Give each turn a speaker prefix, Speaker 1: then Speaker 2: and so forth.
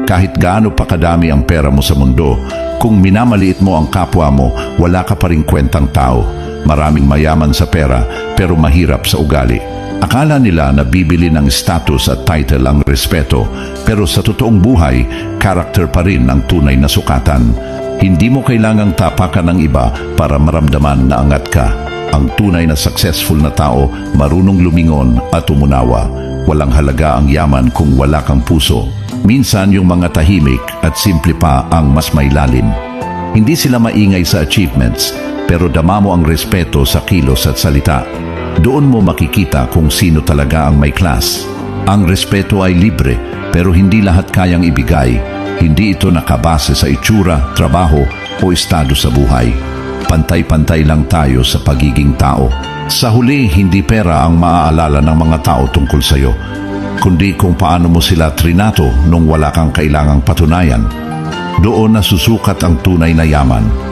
Speaker 1: Kahit gaano pa kadami ang pera mo sa mundo, kung minamaliit mo ang kapwa mo, wala ka pa ring kwentang tao. Maraming mayaman sa pera pero mahirap sa ugali. Akala nila na bibili ng status at title ang respeto, pero sa totoong buhay, character pa rin ang tunay na sukatan. Hindi mo kailangang tapakan ng iba para maramdaman na angat ka. Ang tunay na successful na tao, marunong lumingon at umunawa. Walang halaga ang yaman kung wala kang puso. Minsan yung mga tahimik at simple pa ang mas may lalim. Hindi sila maingay sa achievements, pero dama mo ang respeto sa kilos at salita. Doon mo makikita kung sino talaga ang may class. Ang respeto ay libre, pero hindi lahat kayang ibigay. Hindi ito nakabase sa itsura, trabaho o estado sa buhay. Pantay-pantay lang tayo sa pagiging tao. Sa huli, hindi pera ang maaalala ng mga tao tungkol sa'yo, kundi kung paano mo sila trinato nung wala kang kailangang patunayan. Doon nasusukat ang tunay na yaman.